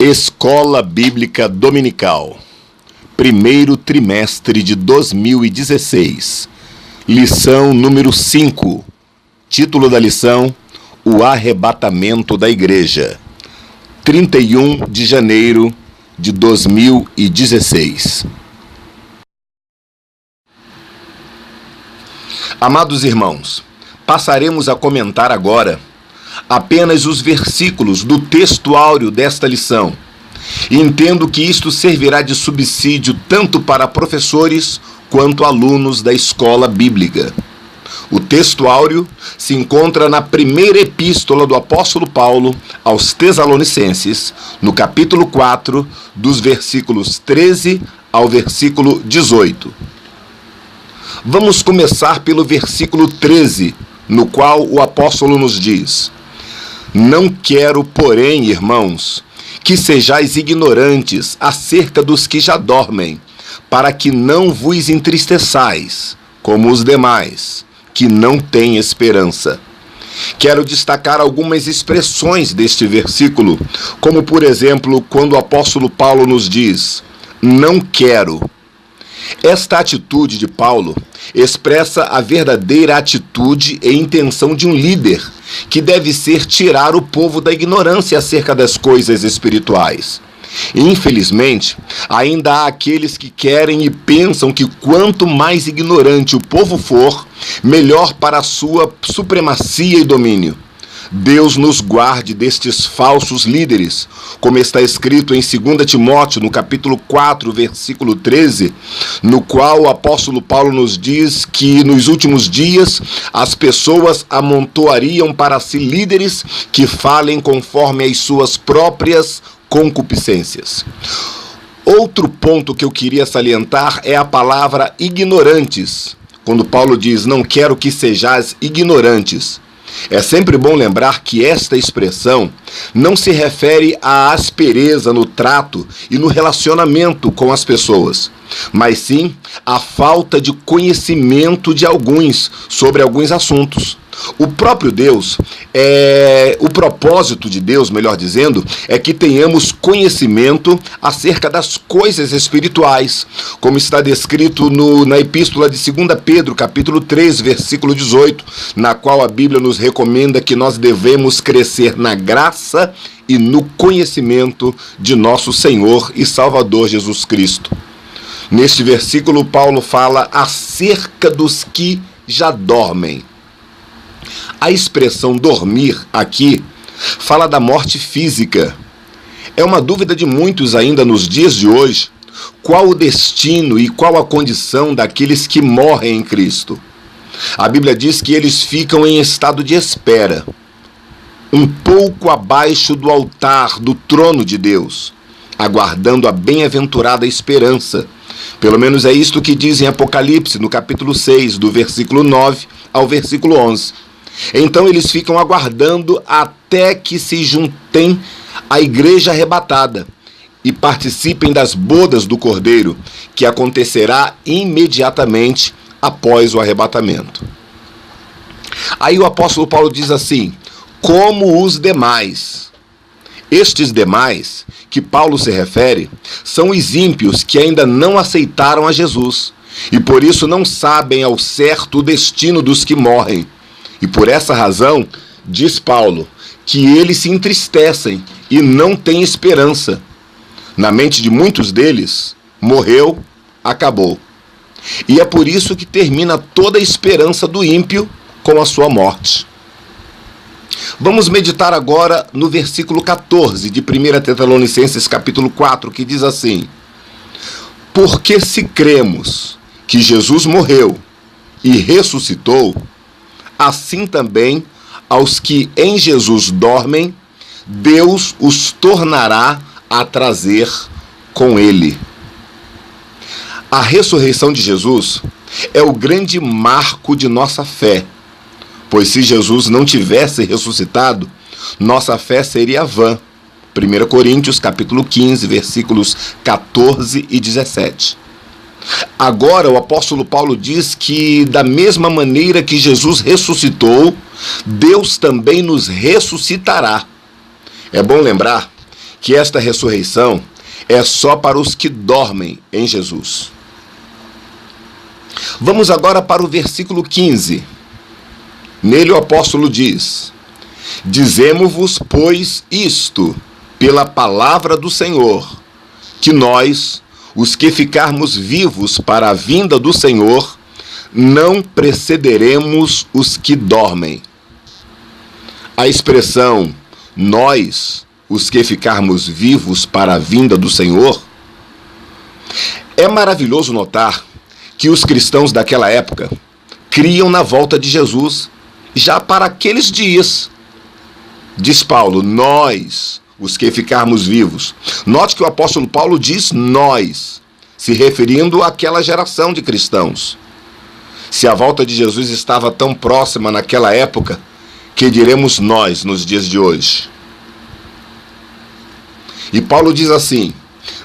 Escola Bíblica Dominical, primeiro trimestre de 2016, lição número 5, título da lição, O Arrebatamento da Igreja, 31 de janeiro de 2016. Amados irmãos, passaremos a comentar agora apenas os versículos do texto áureo desta lição. Entendo que isto servirá de subsídio tanto para professores quanto alunos da escola bíblica. O texto áureo se encontra na primeira epístola do apóstolo Paulo aos Tessalonicenses, no capítulo 4, dos versículos 13 ao versículo 18. Vamos começar pelo versículo 13, no qual o apóstolo nos diz: Não quero, porém, irmãos, que sejais ignorantes acerca dos que já dormem, para que não vos entristeçais, como os demais, que não têm esperança. Quero destacar algumas expressões deste versículo, como, por exemplo, quando o apóstolo Paulo nos diz: não quero. Esta atitude de Paulo expressa a verdadeira atitude e intenção de um líder, que deve ser tirar o povo da ignorância acerca das coisas espirituais. Infelizmente, ainda há aqueles que querem e pensam que quanto mais ignorante o povo for, melhor para a sua supremacia e domínio. Deus nos guarde destes falsos líderes, como está escrito em 2 Timóteo, no capítulo 4, versículo 13, no qual o apóstolo Paulo nos diz que nos últimos dias as pessoas amontoariam para si líderes que falem conforme as suas próprias concupiscências. Outro ponto que eu queria salientar é a palavra ignorantes, quando Paulo diz: não quero que sejais ignorantes. É sempre bom lembrar que esta expressão não se refere à aspereza no trato e no relacionamento com as pessoas, mas sim à falta de conhecimento de alguns sobre alguns assuntos. O próprio Deus, o propósito de Deus, melhor dizendo, é que tenhamos conhecimento acerca das coisas espirituais, como está descrito na epístola de 2 Pedro, capítulo 3, versículo 18, na qual a Bíblia nos recomenda que nós devemos crescer na graça e no conhecimento de nosso Senhor e Salvador Jesus Cristo. Neste versículo, Paulo fala acerca dos que já dormem. A expressão dormir aqui fala da morte física. É uma dúvida de muitos ainda nos dias de hoje, qual o destino e qual a condição daqueles que morrem em Cristo. A Bíblia diz que eles ficam em estado de espera, um pouco abaixo do altar, do trono de Deus, aguardando a bem-aventurada esperança. Pelo menos é isto que diz em Apocalipse, no capítulo 6, do versículo 9 ao versículo 11. Então eles ficam aguardando até que se juntem à igreja arrebatada e participem das bodas do Cordeiro, que acontecerá imediatamente após o arrebatamento. Aí o apóstolo Paulo diz assim: como os demais. Estes demais, que Paulo se refere, são os ímpios que ainda não aceitaram a Jesus e por isso não sabem ao certo o destino dos que morrem. E por essa razão, diz Paulo, que eles se entristecem e não têm esperança. Na mente de muitos deles, morreu, acabou. E é por isso que termina toda a esperança do ímpio com a sua morte. Vamos meditar agora no versículo 14 de 1 Tessalonicenses capítulo 4, que diz assim: porque se cremos que Jesus morreu e ressuscitou, assim também aos que em Jesus dormem, Deus os tornará a trazer com ele. A ressurreição de Jesus é o grande marco de nossa fé, pois se Jesus não tivesse ressuscitado, nossa fé seria vã. 1 Coríntios capítulo 15, versículos 14 e 17. Agora o apóstolo Paulo diz que da mesma maneira que Jesus ressuscitou, Deus também nos ressuscitará. É bom lembrar que esta ressurreição é só para os que dormem em Jesus. Vamos agora para o versículo 15. Nele o apóstolo diz: Dizemo-vos, pois, isto, pela palavra do Senhor, que nós, os que ficarmos vivos para a vinda do Senhor, não precederemos os que dormem. A expressão nós, os que ficarmos vivos para a vinda do Senhor, é maravilhoso notar que os cristãos daquela época criam na volta de Jesus já para aqueles dias. Diz Paulo, nós, os que ficarmos vivos. Note que o apóstolo Paulo diz nós, se referindo àquela geração de cristãos. Se a volta de Jesus estava tão próxima naquela época, que diremos nós nos dias de hoje? E Paulo diz assim: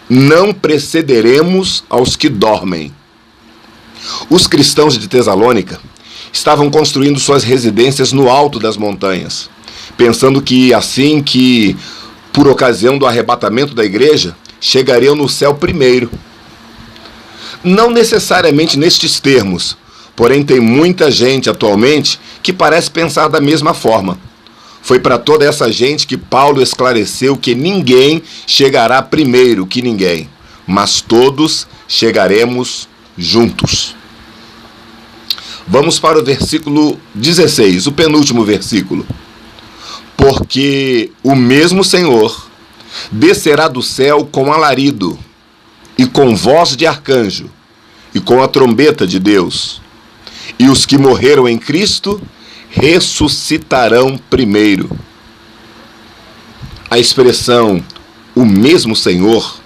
não precederemos aos que dormem. Os cristãos de Tessalônica estavam construindo suas residências no alto das montanhas, pensando que assim que, por ocasião do arrebatamento da igreja, chegariam no céu primeiro. Não necessariamente nestes termos, porém tem muita gente atualmente que parece pensar da mesma forma. Foi para toda essa gente que Paulo esclareceu que ninguém chegará primeiro que ninguém, mas todos chegaremos juntos. Vamos para o versículo 16, o penúltimo versículo. Porque o mesmo Senhor descerá do céu com alarido, e com voz de arcanjo, e com a trombeta de Deus. E os que morreram em Cristo ressuscitarão primeiro. A expressão o mesmo Senhor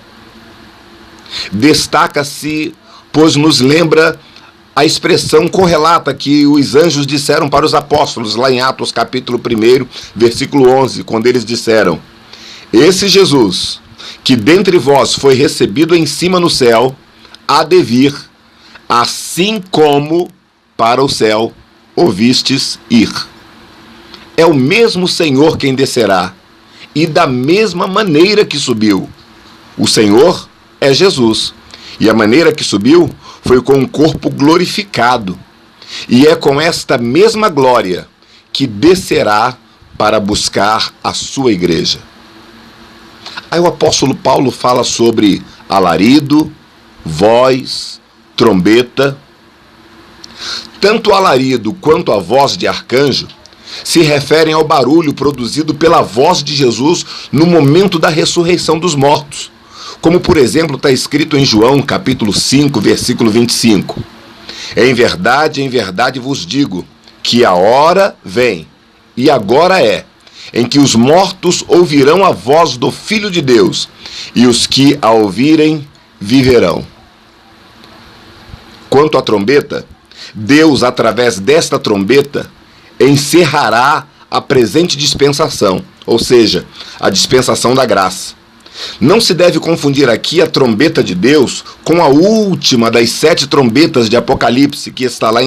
destaca-se, pois nos lembra a expressão correlata que os anjos disseram para os apóstolos, lá em Atos capítulo 1, versículo 11, quando eles disseram: esse Jesus, que dentre vós foi recebido em cima no céu, há de vir, assim como para o céu ouvistes ir. É o mesmo Senhor quem descerá, e da mesma maneira que subiu. O Senhor é Jesus, e a maneira que subiu foi com um corpo glorificado, e é com esta mesma glória que descerá para buscar a sua igreja. Aí o apóstolo Paulo fala sobre alarido, voz, trombeta. Tanto o alarido quanto a voz de arcanjo se referem ao barulho produzido pela voz de Jesus no momento da ressurreição dos mortos, como por exemplo está escrito em João capítulo 5, versículo 25. Em verdade vos digo, que a hora vem, e agora é, em que os mortos ouvirão a voz do Filho de Deus, e os que a ouvirem viverão. Quanto à trombeta, Deus, através desta trombeta, encerrará a presente dispensação, ou seja, a dispensação da graça. Não se deve confundir aqui a trombeta de Deus com a última das 7 trombetas de Apocalipse, que está lá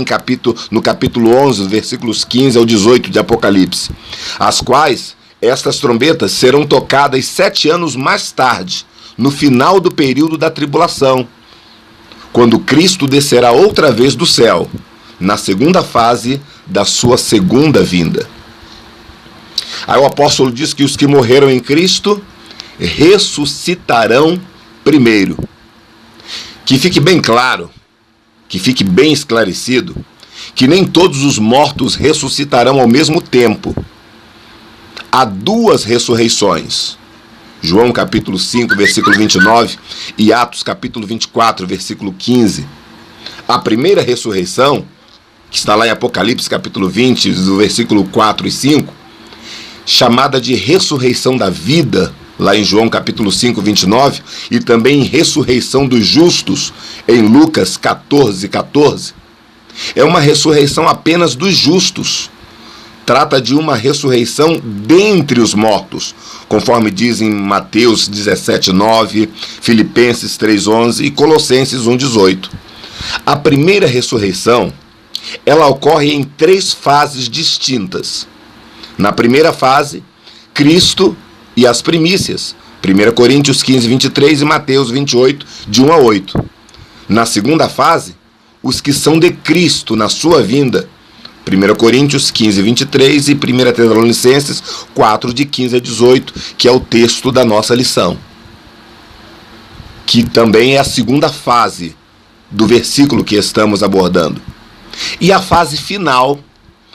no capítulo 11, versículos 15 ao 18 de Apocalipse, as quais estas trombetas serão tocadas 7 anos mais tarde, no final do período da tribulação, quando Cristo descerá outra vez do céu, na segunda fase da sua segunda vinda. Aí o apóstolo diz que os que morreram em Cristo ressuscitarão primeiro. Que fique bem claro, que fique bem esclarecido, que nem todos os mortos ressuscitarão ao mesmo tempo. Há 2 ressurreições. João capítulo 5, versículo 29 e Atos capítulo 24, versículo 15. A primeira ressurreição, que está lá em Apocalipse capítulo 20, do versículo 4 e 5, chamada de ressurreição da vida, lá em João capítulo 5, 29, e também ressurreição dos justos, em Lucas 14, 14, é uma ressurreição apenas dos justos. Trata de uma ressurreição dentre os mortos, conforme diz em Mateus 17, 9, Filipenses 3, 11 e Colossenses 1, 18. A primeira ressurreição, ela ocorre em 3 fases distintas. Na primeira fase, Cristo e as primícias 1 Coríntios 15, 23 e Mateus 28, de 1 a 8. Na segunda fase, os que são de Cristo na sua vinda, 1 Coríntios 15, 23 e 1 Tessalonicenses 4, de 15 a 18, que é o texto da nossa lição, que também é a segunda fase do versículo que estamos abordando. E a fase final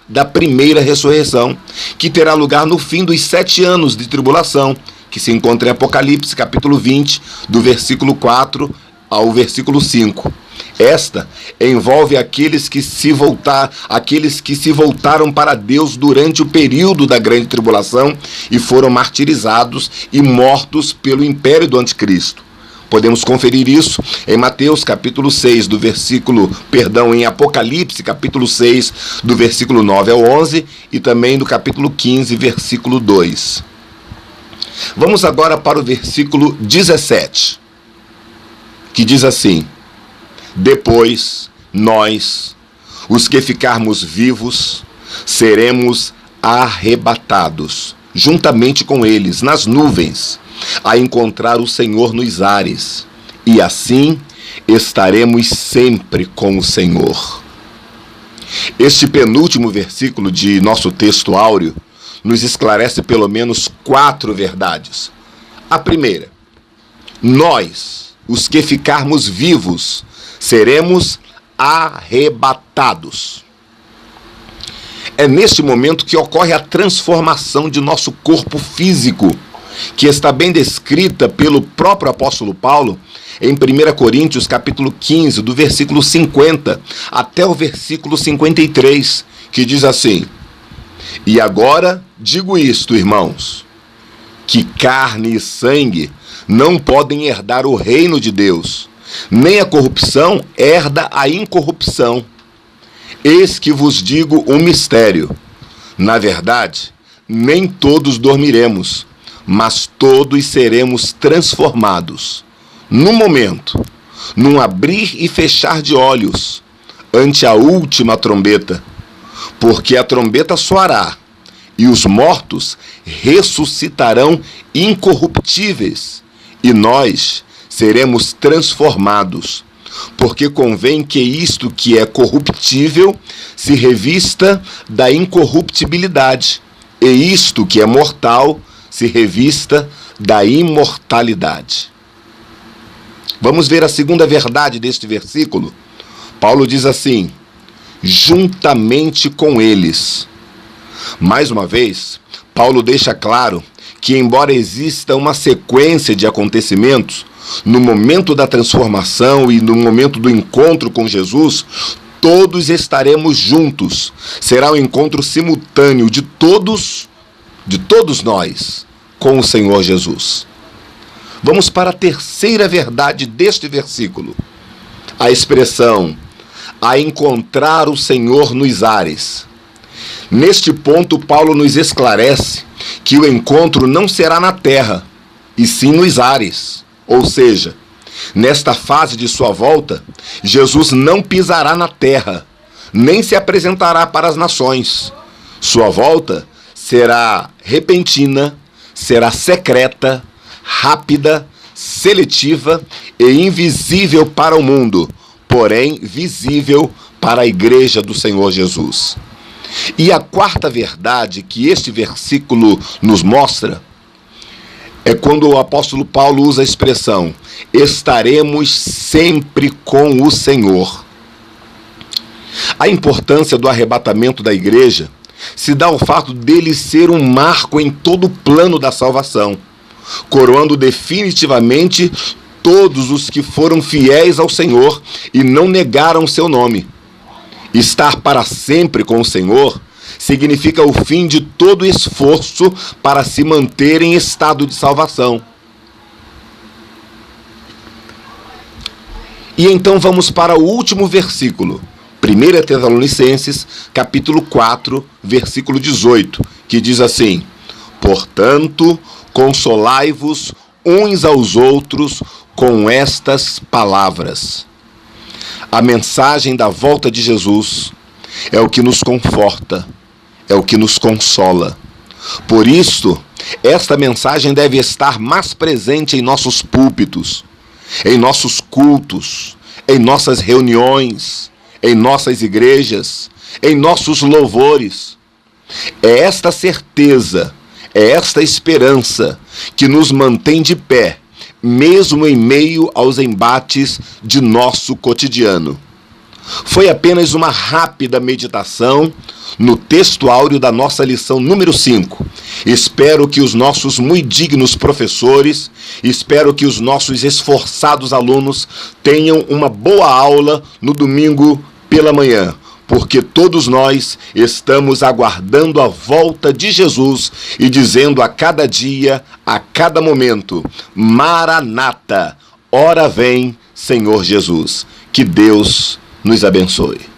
da primeira ressurreição, que terá lugar no fim dos 7 anos de tribulação, que se encontra em Apocalipse, capítulo 20, do versículo 4 ao versículo 5. Esta envolve aqueles que se voltaram para Deus durante o período da grande tribulação e foram martirizados e mortos pelo império do anticristo. Podemos conferir isso em Mateus capítulo 6, em Apocalipse capítulo 6, do versículo 9 ao 11 e também do capítulo 15, versículo 2. Vamos agora para o versículo 17, que diz assim: depois nós, os que ficarmos vivos, seremos arrebatados, juntamente com eles, nas nuvens, a encontrar o Senhor nos ares, e assim estaremos sempre com o Senhor. Este penúltimo versículo de nosso texto áureo nos esclarece pelo menos 4 verdades. A primeira: nós, os que ficarmos vivos, seremos arrebatados. É neste momento que ocorre a transformação de nosso corpo físico, que está bem descrita pelo próprio apóstolo Paulo em 1 Coríntios capítulo 15, do versículo 50 até o versículo 53, que diz assim: e agora digo isto, irmãos, que carne e sangue não podem herdar o reino de Deus, nem a corrupção herda a incorrupção. Eis que vos digo um mistério. Na verdade, nem todos dormiremos, mas todos seremos transformados, num momento, num abrir e fechar de olhos, ante a última trombeta. Porque a trombeta soará, e os mortos ressuscitarão incorruptíveis, e nós seremos transformados. Porque convém que isto que é corruptível se revista da incorruptibilidade, e isto que é mortal se revista da imortalidade. Vamos ver a segunda verdade deste versículo. Paulo diz assim: juntamente com eles. Mais uma vez, Paulo deixa claro que, embora exista uma sequência de acontecimentos, no momento da transformação e no momento do encontro com Jesus, todos estaremos juntos. Será um encontro simultâneo de todos nós com o Senhor Jesus. Vamos para a terceira verdade deste versículo. A expressão a encontrar o Senhor nos ares. Neste ponto, Paulo nos esclarece que o encontro não será na terra, e sim nos ares. Ou seja, nesta fase de sua volta, Jesus não pisará na terra, nem se apresentará para as nações. Sua volta será repentina, será secreta, rápida, seletiva e invisível para o mundo, porém visível para a igreja do Senhor Jesus. E a quarta verdade que este versículo nos mostra é quando o apóstolo Paulo usa a expressão: estaremos sempre com o Senhor. A importância do arrebatamento da igreja se dá ao fato dele ser um marco em todo o plano da salvação, coroando definitivamente todos os que foram fiéis ao Senhor e não negaram seu nome. Estar para sempre com o Senhor significa o fim de todo esforço para se manter em estado de salvação. E então vamos para o último versículo, 1 Tessalonicenses, capítulo 4, versículo 18, que diz assim: portanto, consolai-vos uns aos outros com estas palavras. A mensagem da volta de Jesus é o que nos conforta, é o que nos consola. Por isso, Esta mensagem deve estar mais presente em nossos púlpitos, em nossos cultos, em nossas reuniões, em nossas igrejas, em nossos louvores. É esta certeza, é esta esperança que nos mantém de pé, mesmo em meio aos embates de nosso cotidiano. Foi apenas uma rápida meditação no texto áureo da nossa lição número 5. Espero que os nossos muito dignos professores, espero que os nossos esforçados alunos tenham uma boa aula no domingo pela manhã, porque todos nós estamos aguardando a volta de Jesus e dizendo a cada dia, a cada momento: Maranata, ora vem, Senhor Jesus. Que Deus nos abençoe.